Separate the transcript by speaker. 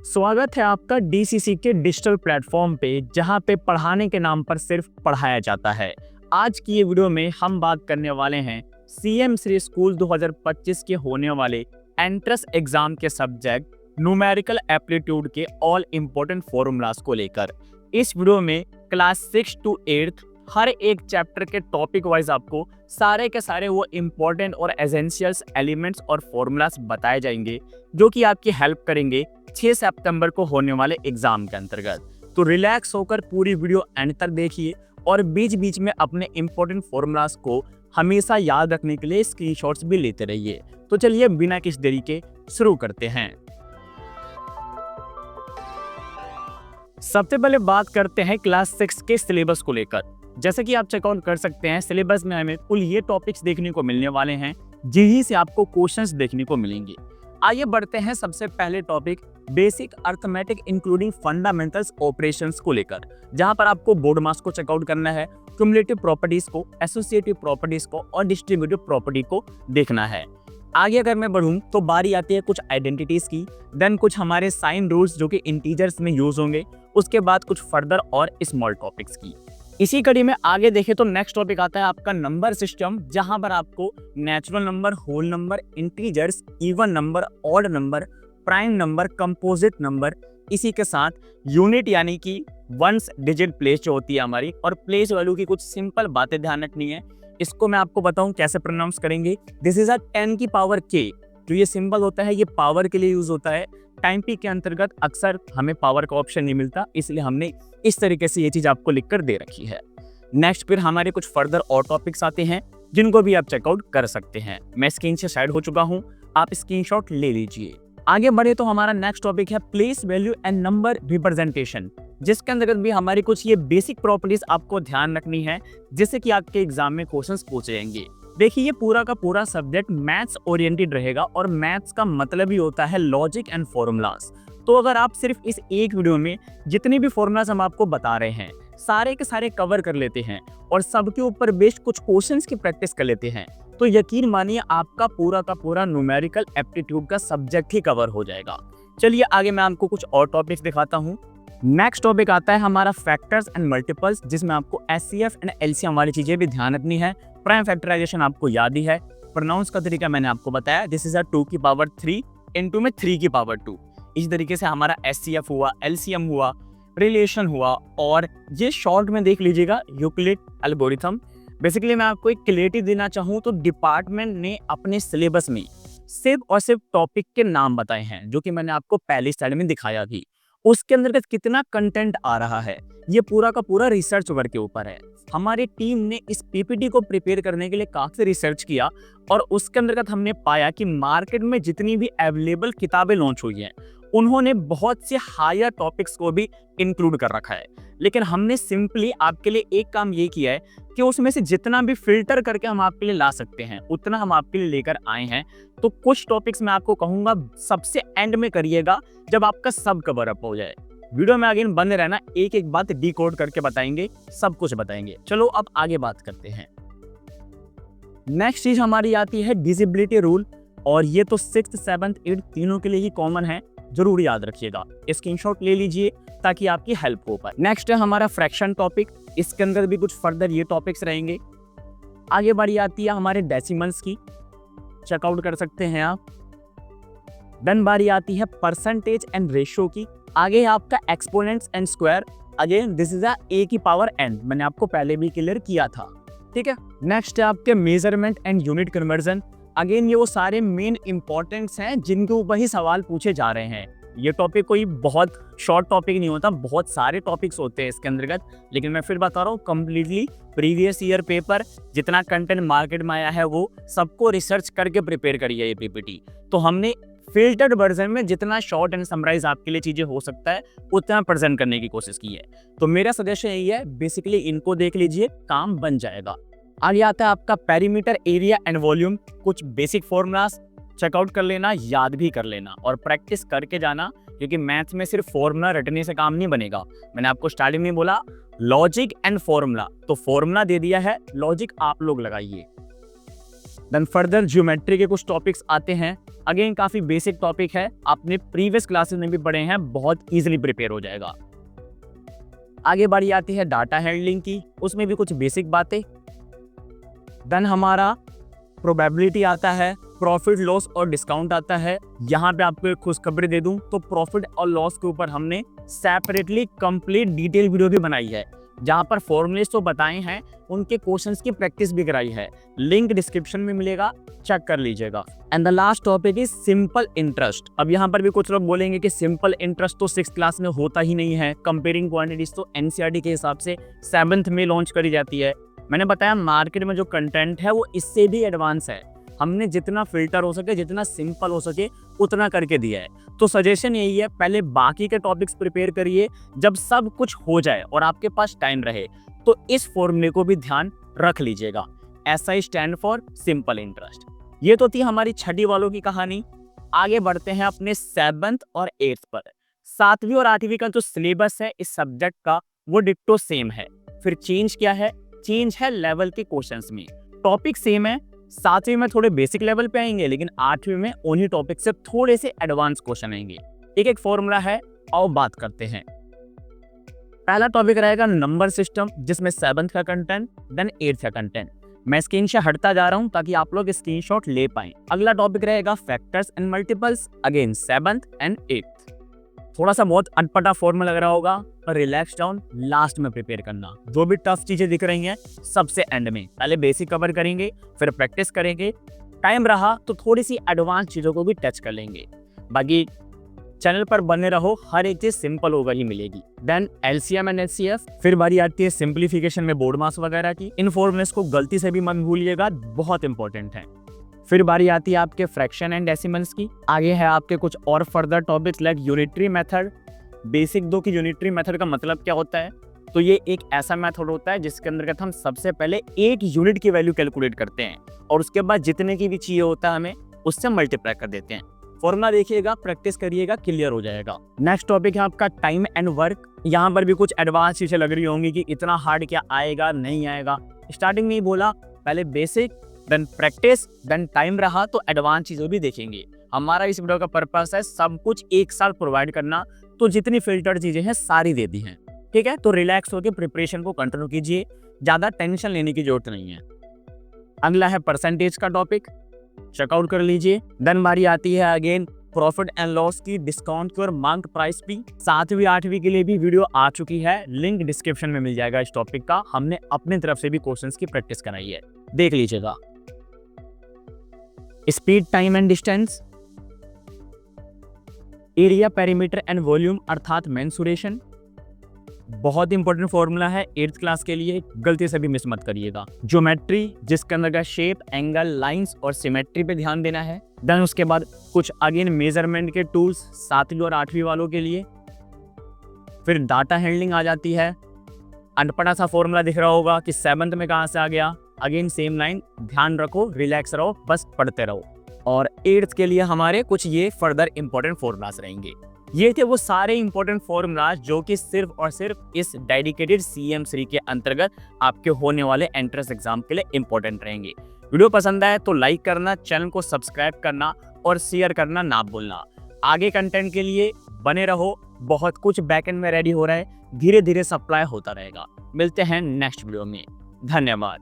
Speaker 1: स्वागत है आपका डीसीसी के डिजिटल प्लेटफॉर्म पे, जहां पे पढ़ाने के नाम पर सिर्फ पढ़ाया जाता है। आज की ये वीडियो में हम बात करने वाले हैं सीएम श्री स्कूल 2025 के होने वाले एंट्रेंस एग्जाम के सब्जेक्ट न्यूमेरिकल एप्टीट्यूड के ऑल इम्पोर्टेंट फॉर्मूलाज को लेकर। इस वीडियो में क्लास 6 to 8 हर एक चैप्टर के टॉपिक वाइज आपको सारे के सारे वो इम्पोर्टेंट और एसेंशियल्स एलिमेंट्स और फॉर्मूलाज बताए जाएंगे, जो कि आपकी हेल्प करेंगे 6 सितंबर को होने वाले एग्जाम के अंतर्गत। तो रिलैक्स होकर पूरी वीडियो एंड तक देखिए और बीच बीच में अपने इम्पोर्टेंट फॉर्मूलाज को हमेशा याद रखने के लिए स्क्रीनशॉट्स भी लेते रहिए। तो चलिए बिना किसी देरी के शुरू करते हैं। सबसे पहले बात करते हैं क्लास 6 के सिलेबस को लेकर। जैसे कि आप चेकआउट कर सकते हैं, सिलेबस में हमें कुल ये टॉपिक्स देखने को मिलने वाले हैं, जिन्हीं से आपको क्वेश्चंस देखने को मिलेंगे। आइए बढ़ते हैं सबसे पहले topic basic arithmetic including fundamentals operations को लेकर, जहां पर आपको बोर्ड मास को चेकआउट करना है, क्युमुलेटिव प्रॉपर्टीज को, एसोसिएटिव प्रॉपर्टीज को और डिस्ट्रीब्यूटिव प्रॉपर्टी को देखना है। आगे अगर मैं बढ़ूं तो बारी आती है कुछ आइडेंटिटीज की, देन कुछ हमारे साइन रूल्स जो कि इंटीजर्स में यूज होंगे, उसके बाद कुछ फर्दर और स्मॉल टॉपिक्स की। इसी कड़ी में आगे देखें तो नेक्स्ट टॉपिक आता है आपका नंबर सिस्टम, जहां पर आपको natural number, whole number, integers, even number, odd number, prime number, composite number, इसी के साथ यूनिट यानी कि वंस डिजिट प्लेस जो होती है हमारी, और प्लेस वैल्यू की कुछ सिंपल बातें ध्यान रखनी है। इसको मैं आपको बताऊं कैसे प्रोनाउंस करेंगे। दिस इज अ 10 की पावर k। जो ये सिंबल होता है ये पावर के लिए यूज होता है। टाइम पी के अंतर्गत अक्सर हमें पावर का ऑप्शन नहीं मिलता, इसलिए हमने इस तरीके से ये चीज आपको लिखकर दे रखी है। नेक्स्ट फिर हमारे कुछ फर्दर और टॉपिक्स आते हैं, जिनको भी आप चेकआउट कर सकते हैं। मैं स्क्रीन से साइड हो चुका हूं, आप स्क्रीनशॉट ले लीजिए। आगे बढ़े तो हमारा नेक्स्ट टॉपिक है place value and number representation, जिसके अंतर्गत भी हमारी कुछ ये बेसिक प्रॉपर्टीज आपको ध्यान रखनी है, जिससे कि आपके एग्जाम में क्वेश्चंस पूछे जाएंगे। देखिए ये पूरा का पूरा सब्जेक्ट मैथ्स ओरिएंटेड रहेगा, और मैथ्स का मतलब ही होता है लॉजिक एंड फॉर्मूलाज। तो अगर आप सिर्फ इस एक वीडियो में जितनी भी फॉर्मूलाज हम आपको बता रहे हैं सारे के सारे कवर कर लेते हैं और सबके ऊपर बेस्ड कुछ क्वेश्चंस की प्रैक्टिस कर लेते हैं, तो यकीन मानिए आपका पूरा का पूरा न्यूमेरिकल एप्टीट्यूड का सब्जेक्ट ही कवर हो जाएगा। चलिए आगे मैं आपको कुछ और टॉपिक्स दिखाता हूँ। नेक्स्ट टॉपिक आता है हमारा फैक्टर्स एंड मल्टीपल्स, जिसमें आपको एचसीएफ एंड एलसीएम वाली चीजें भी ध्यान रखनी है। प्राइम फैक्टराइजेशन आपको याद ही है, प्रोनाउंस का तरीका मैंने आपको बताया, दिस इज अ 2 की पावर 3 इनटू में 3 की पावर 2। इस तरीके से हमारा एचसीएफ हुआ, एलसीएम हुआ, रिलेशन हुआ, और ये शॉर्ट में देख लीजिएगा यूक्लिड एल्गोरिथम। बेसिकली मैं आपको एक क्लैरिटी देना चाहूँ तो डिपार्टमेंट ने अपने सिलेबस में सिर्फ और सिर्फ टॉपिक के नाम बताए हैं, जो कि मैंने आपको पहली स्लाइड में दिखाया थी। उसके अंदर कितना कंटेंट आ रहा है ये पूरा का पूरा रिसर्च वर्क के ऊपर है। हमारी टीम ने इस पीपीटी को प्रिपेयर करने के लिए काफी रिसर्च किया, और उसके अंतर्गत हमने पाया कि मार्केट में जितनी भी अवेलेबल किताबें लॉन्च हुई हैं उन्होंने बहुत से हायर टॉपिक्स को भी इंक्लूड कर रखा है, लेकिन हमने सिंपली आपके लिए एक काम ये किया है कि उसमें से जितना भी फिल्टर करके हम आपके लिए ला सकते हैं उतना हम आपके लिए लेकर आए हैं। तो कुछ टॉपिक्स मैं आपको कहूंगा सबसे एंड में करिएगा, जब आपका सब कवर अप हो जाए। वीडियो में अगेन बने रहना, एक एक बात डिकोड करके बताएंगे, सब कुछ बताएंगे। चलो अब आगे बात करते हैं। नेक्स्ट चीज हमारी आती है डिविजिबिलिटी रूल, और ये तो 6th 7th 8th तीनों के लिए ही कॉमन है, जरूर याद रखिएगा। स्क्रीनशॉट ले लीजिए ताकि आपकी हेल्प हो पाए। नेक्स्ट है हमारा फ्रैक्शन टॉपिक, इसके अंदर भी कुछ फर्दर ये टॉपिक्स रहेंगे। आगे बारी आती है हमारे डेसिमल्स की, चेकआउट कर सकते हैं आप। देन बारी आती है परसेंटेज एंड रेशियो की। आगे है आपका exponents and square, again this is a की पावर n, मैंने आपको पहले भी क्लियर किया था, ठीक है। नेक्स्ट है आपके measurement and unit conversion. Again ये वो सारे मेन इंपॉर्टेंट्स हैं जिनके ऊपर ही सवाल पूछे जा रहे हैं। ये टॉपिक कोई बहुत शॉर्ट टॉपिक नहीं होता, बहुत सारे टॉपिक्स होते हैं इसके अंतर्गत, लेकिन मैं फिर बता रहा हूँ कंप्लीटली प्रीवियस ईयर पेपर जितना कंटेंट मार्केट में आया है वो सबको रिसर्च करके प्रिपेयर करी है ये पीपीटी। तो हमने फिल्टर्ड वर्जन में जितना शॉर्ट एंड समराइज आपके लिए चीजें हो सकता है उतना प्रेजेंट करने की कोशिश की है। तो मेरा सजेशन यही है, बेसिकली इनको देख लीजिए, काम बन जाएगा। आगे आता है आपका पेरीमीटर, एरिया एंड वॉल्यूम। कुछ बेसिक फॉर्मूलाज चेकआउट कर लेना, याद भी कर लेना और प्रैक्टिस करके जाना, क्योंकि मैथ्स में सिर्फ फॉर्मूला रटने से काम नहीं बनेगा। मैंने आपको स्टार्टिंग में बोला लॉजिक एंड फॉर्मूला, तो फॉर्मूला दे दिया है, लॉजिक आप लोग लगाइए। देन फर्दर ज्योमेट्री के कुछ टॉपिक्स आते हैं। अगेन काफी बेसिक टॉपिक है, आपने प्रीवियस क्लासेस में भी पढ़े हैं, बहुत इजीली प्रिपेयर हो जाएगा। आगे बारी आती है डाटा हैंडलिंग की, उसमें भी कुछ बेसिक बातें। देन हमारा प्रोबेबिलिटी आता है, प्रॉफिट लॉस और डिस्काउंट आता है। यहाँ पे आपको एक खुशखबरी दे दूं तो प्रॉफिट और लॉस के ऊपर हमने सेपरेटली कंप्लीट डिटेल वीडियो भी बनाई है, जहाँ पर फॉर्मूलेस तो बताए हैं, उनके क्वेश्चंस की प्रैक्टिस भी कराई है। लिंक डिस्क्रिप्शन में मिलेगा, चेक कर लीजिएगा। And the last topic is simple interest. अब यहाँ पर भी कुछ लोग बोलेंगे कि सिंपल इंटरेस्ट तो 6th क्लास में होता ही नहीं है, कंपेयरिंग क्वांटिटीज तो एनसीईआरटी के हिसाब से 7th में लॉन्च करी जाती है। मैंने बताया मार्केट में जो कंटेंट है वो इससे भी एडवांस है, हमने जितना फिल्टर हो सके, जितना सिंपल हो सके उतना करके दिया है। तो सजेशन यही है, पहले बाकी के टॉपिक्स प्रिपेयर करिए, जब सब कुछ हो जाए और आपके पास टाइम रहे तो इस फॉर्मूले को भी ध्यान रख लीजिएगा। SI stand for simple interest. ये तो थी हमारी 6ठी वालों की कहानी। आगे बढ़ते हैं अपने 7th और 8th पर। 7वीं और 8वीं का जो सिलेबस है इस सब्जेक्ट का वो डिक्टो सेम है। फिर चेंज क्या है? चेंज है लेवल के क्वेश्चंस में। टॉपिक सेम है, 7वीं में थोड़े बेसिक लेवल पे आएंगे, लेकिन 8वीं में उन्हीं टॉपिक से थोड़े से एडवांस क्वेश्चन आएंगे। एक एक फॉर्मूला है, आओ बात करते हैं। पहला टॉपिक रहेगा नंबर सिस्टम, जिसमें 7th का कंटेंट, देन 8th का कंटेंट। मैं स्क्रीन से हटता जा रहा हूं ताकि आप लोग स्क्रीनशॉट ले पाएं। अगला टॉपिक रहेगा factors and multiples, again 7th and 8th। थोड़ा सा बहुत अटपटा फॉर्मूला लग रहा होगा, पर रिलैक्स डाउन, लास्ट में प्रिपेयर करना। जो भी टफ चीजें दिख रही हैं सबसे एंड में, पहले बेसिक कवर करेंगे, फिर प्रैक्टिस करेंगे। टाइम रहा तो थोड़ी सी एडवांस चीजों को भी टच कर लेंगे। बाकी चैनल पर बने रहो, हर एक चीज सिंपल होगा ही मिलेगी। देन LCM एंड HCF, फिर बारी आती है सिंप्लीफिकेशन में बोर्ड मास वगैरह की। इन फॉर्मूलेस को गलती से भी मत भूलिएगा, बहुत इंपॉर्टेंट है। फिर बारी आती है आपके फ्रैक्शन एंड डेसिमल्स की। आगे है आपके कुछ और further topics like unitary method. Basic 2 की यूनिटरी मेथड का मतलब क्या होता है? तो ये एक ऐसा मेथड होता है जिसके अंतर्गत हम सबसे पहले एक यूनिट की वैल्यू कैलकुलेट करते हैं और उसके बाद जितने की भी चाहिए होता है हमें उससे मल्टीप्लाई कर देते हैं। फॉर्मूला देखिएगा, प्रैक्टिस करिएगा, क्लियर हो जाएगा। नेक्स्ट टॉपिक है आपका टाइम एंड वर्क। यहाँ पर भी कुछ एडवांस चीजें लग रही होंगी कि इतना हार्ड क्या आएगा, नहीं आएगा। स्टार्टिंग में ही बोला, पहले basic, then practice, then time रहा तो एडवांस चीजें भी देखेंगे। हमारा इस वीडियो का पर्पस है सब कुछ एक साथ प्रोवाइड करना, तो जितनी फिल्टर्ड चीजें हैं सारी दे दी हैं, ठीक है। तो रिलैक्स होकर प्रिपरेशन को कंटिन्यू कीजिए, ज्यादा टेंशन लेने की जरूरत नहीं है। अगला है परसेंटेज का टॉपिक, चेकआउट कर लीजिए। देन बारी आती है अगेन प्रॉफिट एंड लॉस की, डिस्काउंट की और मार्केट प्राइस भी। 7वीं 8वीं के लिए भी वीडियो आ चुकी है, लिंक डिस्क्रिप्शन में मिल जाएगा इस टॉपिक का। हमने अपनी तरफ से भी क्वेश्चंस की प्रैक्टिस कराई है, देख लीजिएगा। Speed, time and distance, area, perimeter and volume अर्थात मेंसुरेशन, बहुत इंपॉर्टेंट फॉर्मूला है 8th क्लास के लिए, गलती से भी मिस मत करिएगा। ज्योमेट्री, जिसके अंदर का शेप, एंगल, लाइंस और सिमेट्री पे ध्यान देना है। देन उसके बाद कुछ अगेन मेजरमेंट के टूल्स 7वीं और 8वीं वालों के लिए। फिर डाटा हैंडलिंग आ जाती है। अनपढ़ा सा फॉर्मूला दिख रहा होगा कि 7th में कहाँ से आ गया, अगेन सेम लाइन, ध्यान रखो, रिलैक्स रहो, बस पढ़ते रहो। और 8th के लिए हमारे कुछ ये फर्दर इंपॉर्टेंट फॉर्मूलाज रहेंगे। ये थे वो सारे इंपॉर्टेंट फॉर्मूलाज जो कि सिर्फ और सिर्फ इस डेडिकेटेड CM3 के अंतर्गत आपके होने वाले एंट्रेंस एग्जाम के लिए इंपॉर्टेंट रहेंगे। वीडियो पसंद आए तो लाइक करना, चैनल को सब्सक्राइब करना और शेयर करना ना भूलना। आगे कंटेंट के लिए बने रहो, बहुत कुछ बैकएंड में रेडी हो रहा है, धीरे धीरे सप्लाई होता रहेगा। मिलते हैं नेक्स्ट वीडियो में, धन्यवाद।